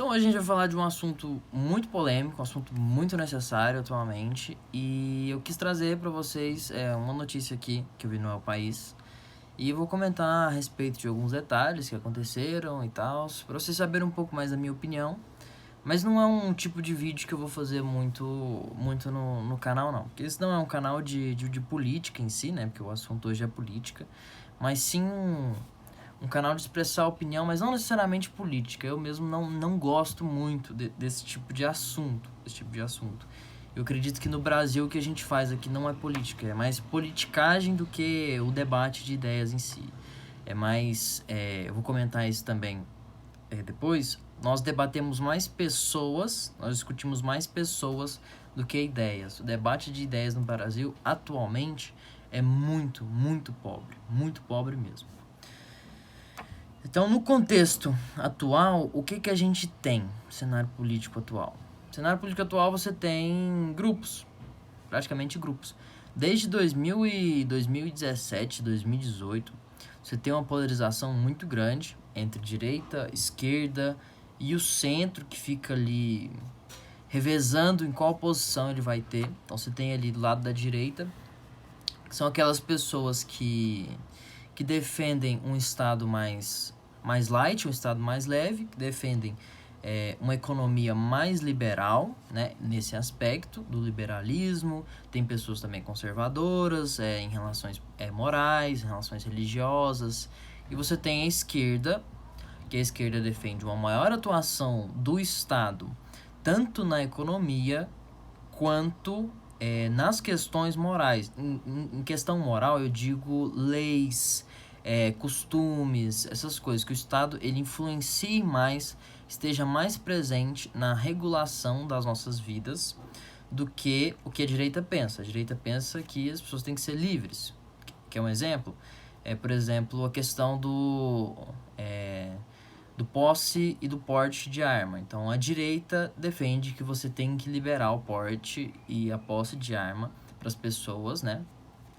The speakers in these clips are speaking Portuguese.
Então hoje a gente vai falar de um assunto muito polêmico, um assunto muito necessário atualmente, e eu quis trazer para vocês uma notícia aqui que eu vi no El País, e vou comentar a respeito de alguns detalhes que aconteceram e tal, para vocês saberem um pouco mais da minha opinião, mas não é um tipo de vídeo que eu vou fazer muito no canal não, porque esse não é um canal de política em si, né, porque o assunto hoje é política, mas sim um canal de expressar opinião, mas não necessariamente política. Eu mesmo não gosto muito desse tipo de assunto. Eu acredito que no Brasil o que a gente faz aqui não é política, é mais politicagem do que o debate de ideias em si. É mais, eu vou comentar isso também depois. Nós debatemos mais pessoas, nós discutimos mais pessoas do que ideias. O debate de ideias no Brasil atualmente é muito pobre mesmo. Então, no contexto atual, o que a gente tem no cenário político atual? No cenário político atual você tem grupos, praticamente grupos. Desde 2017, 2018, você tem uma polarização muito grande entre direita, esquerda e o centro, que fica ali revezando em qual posição ele vai ter. Então você tem ali do lado da direita, que são aquelas pessoas que defendem um Estado mais light, um Estado mais leve, que defendem uma economia mais liberal, né, nesse aspecto do liberalismo. Tem pessoas também conservadoras em relações morais, em relações religiosas. E você tem a esquerda, que a esquerda defende uma maior atuação do Estado, tanto na economia quanto nas questões morais. Em questão moral, eu digo leis, costumes, essas coisas, que o Estado ele influencie mais, esteja mais presente na regulação das nossas vidas do que o que a direita pensa. A direita pensa que as pessoas têm que ser livres. Quer um exemplo? Por exemplo, a questão do posse e do porte de arma. Então, a direita defende que você tem que liberar o porte e a posse de arma para as pessoas, né?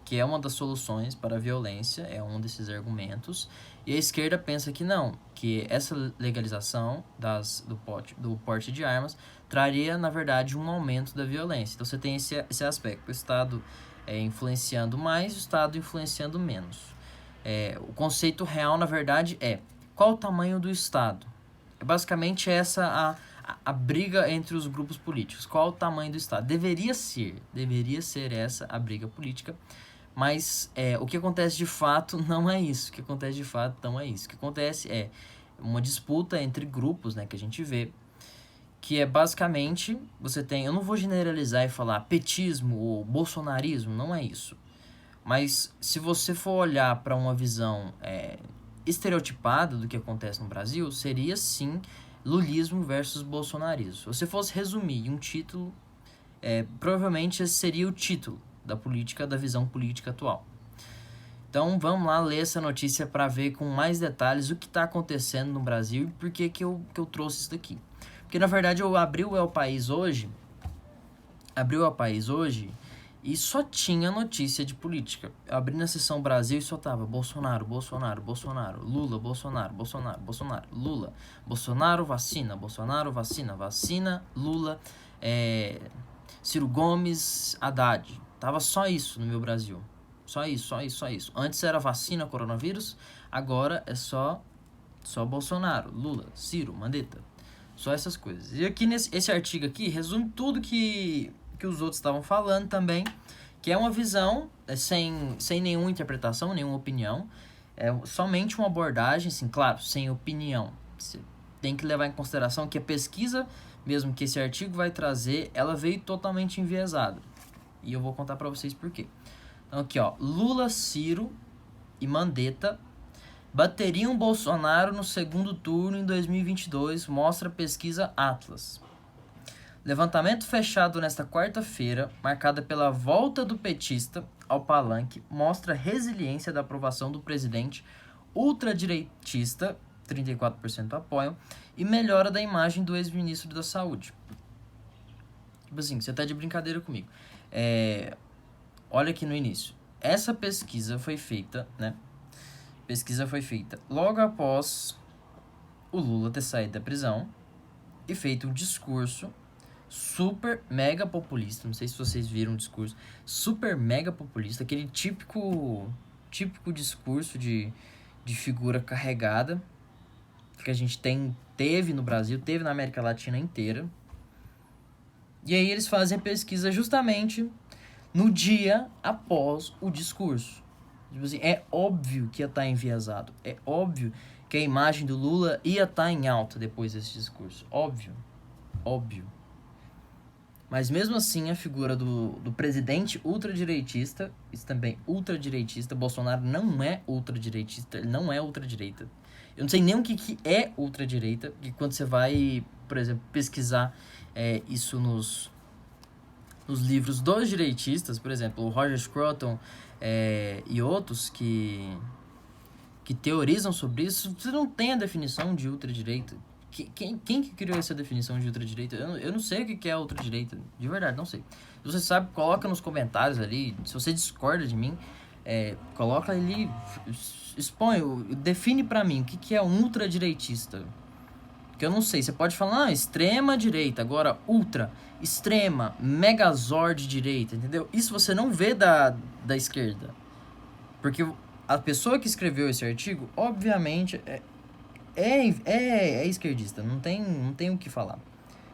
Que é uma das soluções para a violência, é um desses argumentos. E a esquerda pensa que não, que essa legalização do porte de armas traria, na verdade, um aumento da violência. Então, você tem esse aspecto, o Estado influenciando mais, o Estado influenciando menos. O conceito real, na verdade, qual o tamanho do Estado? É basicamente essa a briga entre os grupos políticos. Qual o tamanho do Estado? Deveria ser essa a briga política, mas o que acontece de fato não é isso. O que acontece de fato não é isso. O que acontece é uma disputa entre grupos, né, que a gente vê, que é basicamente, você tem, eu não vou generalizar e falar petismo ou bolsonarismo, não é isso. Mas se você for olhar para uma visão estereotipada do que acontece no Brasil, seria sim lulismo versus bolsonarismo. Se você fosse resumir em um título, provavelmente esse seria o título da visão política atual. Então vamos lá ler essa notícia para ver com mais detalhes o que está acontecendo no Brasil e por que eu trouxe isso daqui. Porque na verdade eu abri o El País hoje e só tinha notícia de política. Eu abri na seção Brasil e só tava Bolsonaro, Lula, Lula, vacina, Lula, Ciro Gomes, Haddad. Tava só isso no meu Brasil. Só isso. Antes era vacina, coronavírus, agora é só Bolsonaro, Lula, Ciro, Mandetta. Só essas coisas. E aqui esse artigo aqui resume tudo que os outros estavam falando também, que é uma visão sem nenhuma interpretação, nenhuma opinião, somente uma abordagem, assim, claro, sem opinião. Você tem que levar em consideração que a pesquisa, mesmo que esse artigo vai trazer, ela veio totalmente enviesada. E eu vou contar para vocês por quê. Então aqui, ó, Lula, Ciro e Mandetta bateriam Bolsonaro no segundo turno em 2022, mostra a pesquisa Atlas. Levantamento fechado nesta quarta-feira, marcada pela volta do petista ao palanque, mostra a resiliência da aprovação do presidente ultradireitista, 34% apoiam, e melhora da imagem do ex-ministro da Saúde. Tipo assim, você tá de brincadeira comigo. Olha aqui no início. Essa pesquisa foi feita, né? Logo após o Lula ter saído da prisão. e feito um discurso super mega populista. Não sei se vocês viram o discurso. Super mega populista. Aquele típico discurso de figura carregada que a gente teve no Brasil, teve na América Latina inteira. E aí eles fazem a pesquisa justamente no dia após o discurso. Tipo assim, é óbvio que ia estar enviesado. É óbvio que a imagem do Lula ia estar em alta depois desse discurso. Óbvio. Mas mesmo assim, a figura do presidente ultradireitista, isso também ultradireitista, Bolsonaro não é ultradireitista, ele não é ultradireita. Eu não sei nem o que é ultradireita, porque quando você vai, por exemplo, pesquisar isso nos livros dos direitistas, por exemplo, o Roger Scruton e outros que teorizam sobre isso, você não tem a definição de ultradireita. Quem que criou essa definição de ultradireita? Eu não sei o que é ultradireita. De verdade, não sei. Se você sabe, coloca nos comentários ali. Se você discorda de mim, coloca ali, expõe, define pra mim o que é um ultradireitista. Que eu não sei. Você pode falar, extrema direita. Agora, ultra, extrema, megazord direita, entendeu? Isso você não vê da esquerda. Porque a pessoa que escreveu esse artigo, obviamente, é esquerdista, não tem o que falar.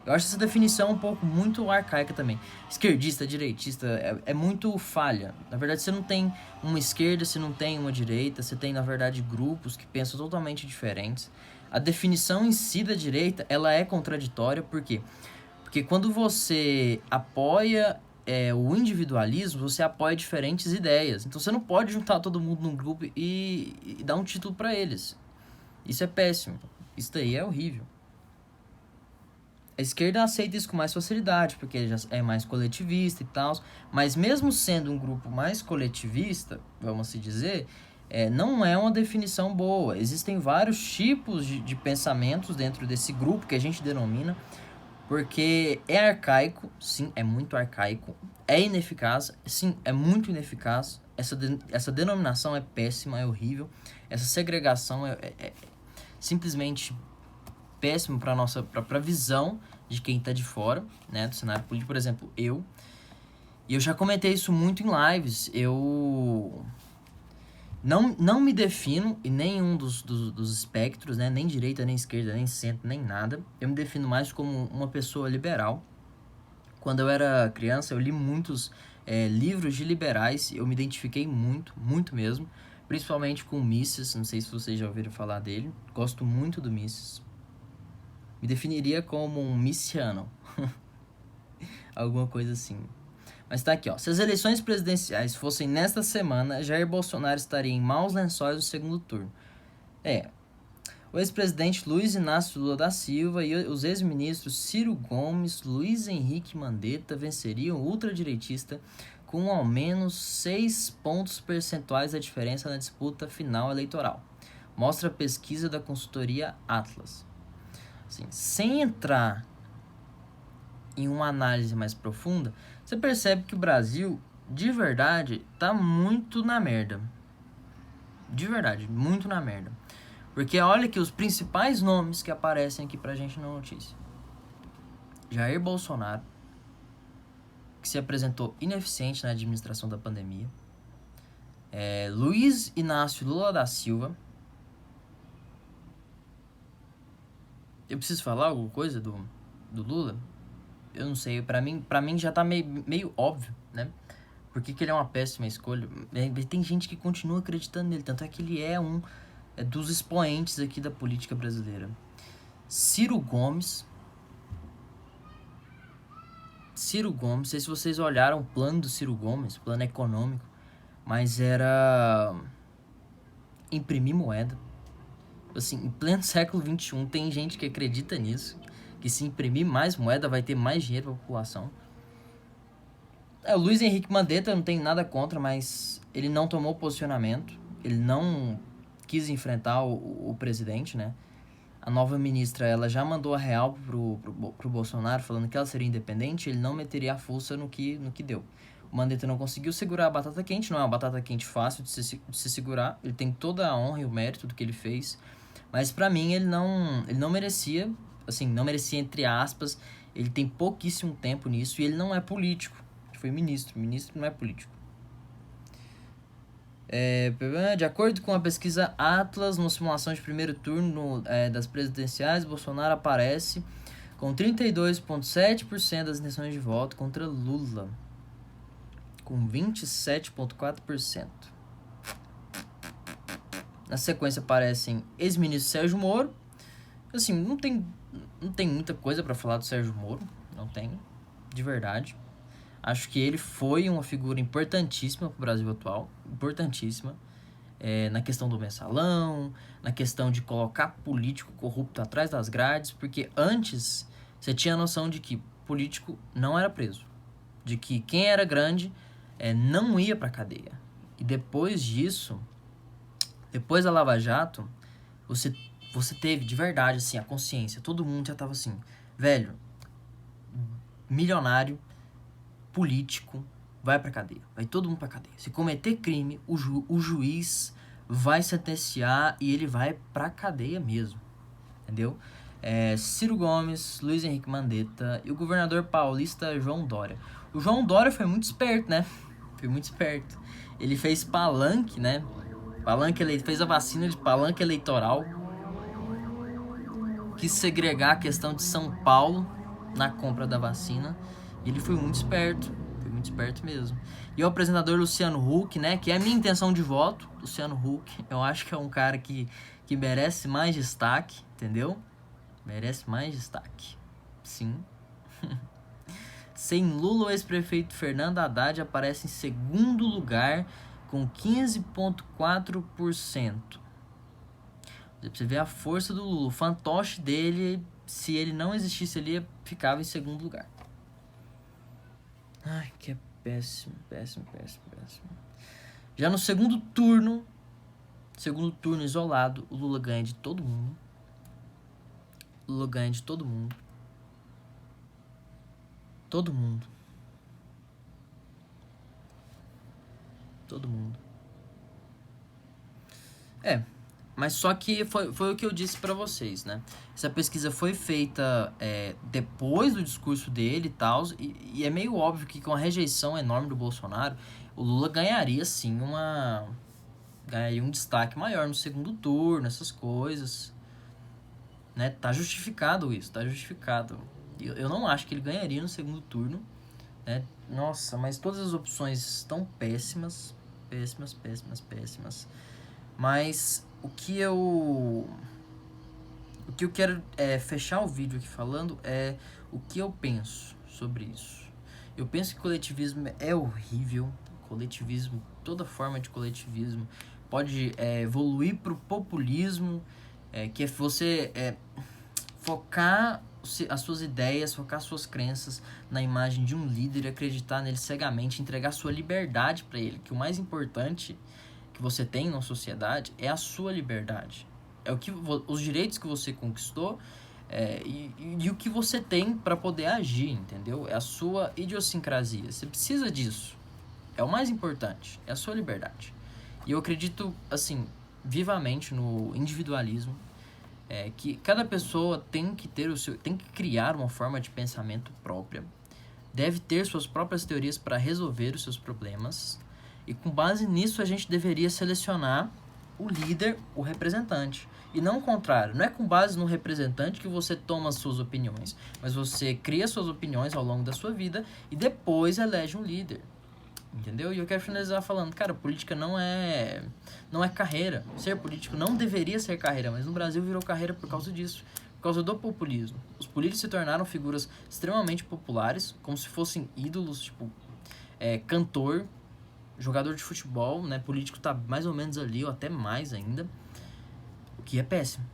Eu acho essa definição um pouco muito arcaica também. Esquerdista, direitista, é muito falha. Na verdade, você não tem uma esquerda, você não tem uma direita, você tem, na verdade, grupos que pensam totalmente diferentes. A definição em si da direita, ela é contraditória, por quê? Porque quando você apoia o individualismo, você apoia diferentes ideias. Então, você não pode juntar todo mundo num grupo e dar um título para eles. Isso é péssimo. Isso daí é horrível. A esquerda aceita isso com mais facilidade, porque já é mais coletivista e tal. Mas mesmo sendo um grupo mais coletivista, vamos se dizer, não é uma definição boa. Existem vários tipos de pensamentos dentro desse grupo que a gente denomina, porque é arcaico, sim, é muito arcaico. É ineficaz, sim, é muito ineficaz. Essa denominação é péssima, é horrível. Essa segregação é simplesmente péssimo para nossa pra visão de quem tá de fora, né, do cenário político. Por exemplo, e eu já comentei isso muito em lives, eu não me defino em nenhum dos espectros, né, nem direita, nem esquerda, nem centro, nem nada. Eu me defino mais como uma pessoa liberal. Quando eu era criança, eu li muitos livros de liberais, eu me identifiquei muito mesmo, principalmente com o Mises. Não sei se vocês já ouviram falar dele, gosto muito do Mises. Me definiria como um missiano. Alguma coisa assim. Mas tá aqui, ó. Se as eleições presidenciais fossem nesta semana, Jair Bolsonaro estaria em maus lençóis no segundo turno. O ex-presidente Luiz Inácio Lula da Silva e os ex-ministros Ciro Gomes, Luiz Henrique Mandetta venceriam o ultradireitista com ao menos 6 pontos percentuais da diferença na disputa final eleitoral. Mostra a pesquisa da consultoria Atlas. Assim, sem entrar em uma análise mais profunda, você percebe que o Brasil, de verdade, tá muito na merda. De verdade, muito na merda. Porque olha que os principais nomes que aparecem aqui pra gente na notícia. Jair Bolsonaro, que se apresentou ineficiente na administração da pandemia. Luiz Inácio Lula da Silva. Eu preciso falar alguma coisa do Lula? Eu não sei, pra mim já tá meio óbvio, né? Por que ele é uma péssima escolha? Tem gente que continua acreditando nele, tanto é que ele é um dos expoentes aqui da política brasileira. Ciro Gomes, não sei se vocês olharam o plano do Ciro Gomes, plano econômico, mas era imprimir moeda. Assim, em pleno século XXI, tem gente que acredita nisso, que se imprimir mais moeda vai ter mais dinheiro para a população. O Luiz Henrique Mandetta, eu não tenho nada contra, mas ele não tomou posicionamento, ele não quis enfrentar o presidente, né? A nova ministra, ela já mandou a real pro Bolsonaro, falando que ela seria independente, ele não meteria a força no que deu. O Mandetta não conseguiu segurar a batata quente, não é uma batata quente fácil de se segurar, ele tem toda a honra e o mérito do que ele fez, mas pra mim ele não merecia assim, não merecia entre aspas, ele tem pouquíssimo tempo nisso e ele não é político. Ele foi ministro não é político. De acordo com a pesquisa Atlas, numa simulação de primeiro turno das presidenciais, Bolsonaro aparece com 32,7% das intenções de voto contra Lula, com 27,4%. Na sequência aparecem ex-ministro Sérgio Moro. Assim, não tem muita coisa para falar do Sérgio Moro, não tem, de verdade. Acho que ele foi uma figura importantíssima para o Brasil atual, importantíssima, na questão do mensalão, na questão de colocar político corrupto atrás das grades, porque antes você tinha a noção de que político não era preso, de que quem era grande não ia para cadeia. E depois disso, depois da Lava Jato, você teve de verdade assim, a consciência, todo mundo já tava assim, velho, milionário, político, vai pra cadeia. Vai todo mundo pra cadeia. Se cometer crime, o juiz vai sentenciar e ele vai pra cadeia mesmo. Entendeu? Ciro Gomes, Luiz Henrique Mandetta e o governador paulista João Dória. O João Dória foi muito esperto, né? Foi muito esperto. Ele fez palanque, né? Fez a vacina de palanque eleitoral. Quis segregar a questão de São Paulo na compra da vacina. E ele foi muito esperto mesmo. E o apresentador Luciano Huck, né, que é a minha intenção de voto, Luciano Huck, eu acho que é um cara que merece mais destaque, entendeu? Merece mais destaque, sim. Sem Lula, o ex-prefeito Fernando Haddad aparece em segundo lugar com 15,4%. Pra você ver a força do Lula, o fantoche dele, se ele não existisse, ele ficava em segundo lugar. Ai, que é péssimo. Já no segundo turno isolado, o Lula ganha de todo mundo. Todo mundo. Mas só que foi o que eu disse pra vocês, né? Essa pesquisa foi feita depois do discurso dele e tal, e é meio óbvio que com a rejeição enorme do Bolsonaro, o Lula ganharia sim ganharia um destaque maior no segundo turno, essas coisas, né? Tá justificado isso, tá justificado. Eu não acho que ele ganharia no segundo turno, né? Nossa, mas todas as opções estão péssimas. Mas o que eu quero fechar o vídeo aqui falando é o que eu penso sobre isso. Eu penso que coletivismo é horrível. Coletivismo, toda forma de coletivismo pode evoluir para o populismo, que é você focar as suas ideias, focar suas crenças na imagem de um líder, acreditar nele cegamente, entregar sua liberdade para ele, que o mais importante que você tem na sociedade é a sua liberdade. É os direitos que você conquistou e o que você tem para poder agir, entendeu? É a sua idiosincrasia. Você precisa disso. É o mais importante. É a sua liberdade. E eu acredito, assim, vivamente no individualismo, que cada pessoa tem que criar uma forma de pensamento própria, deve ter suas próprias teorias para resolver os seus problemas. E com base nisso a gente deveria selecionar o líder, o representante. E não o contrário, não é com base no representante que você toma as suas opiniões, mas você cria suas opiniões ao longo da sua vida e depois elege um líder. Entendeu? E eu quero finalizar falando, cara, política não é carreira. Ser político não deveria ser carreira, mas no Brasil virou carreira por causa disso. Por causa do populismo. Os políticos se tornaram figuras extremamente populares, como se fossem ídolos, tipo, cantor, jogador de futebol, né? Político tá mais ou menos ali, ou até mais ainda. O que é péssimo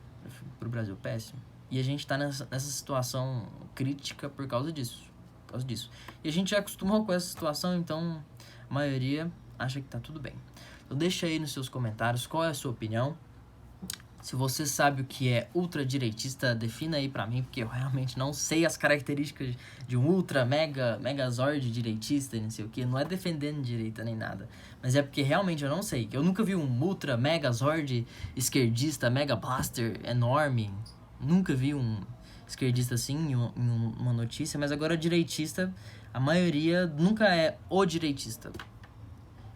pro Brasil, péssimo. E a gente tá nessa situação crítica por causa disso. E a gente já acostumou com essa situação, então a maioria acha que tá tudo bem. Então deixa aí nos seus comentários qual é a sua opinião. Se você sabe o que é ultradireitista, defina aí pra mim, porque eu realmente não sei as características de um ultra, megazord direitista e não sei o que. Não é defendendo direita nem nada, mas é porque realmente eu não sei. Eu nunca vi um ultra, megazord esquerdista, mega blaster enorme. Nunca vi um esquerdista assim em uma notícia, mas agora direitista, a maioria nunca é o direitista.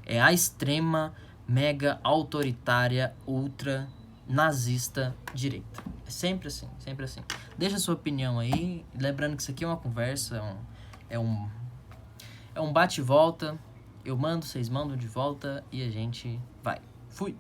É a extrema, mega autoritária, ultra nazista direita. É sempre assim, sempre assim. Deixa a sua opinião aí, lembrando que isso aqui é uma conversa, é um bate e volta. Eu mando, vocês mandam de volta e a gente vai. Fui!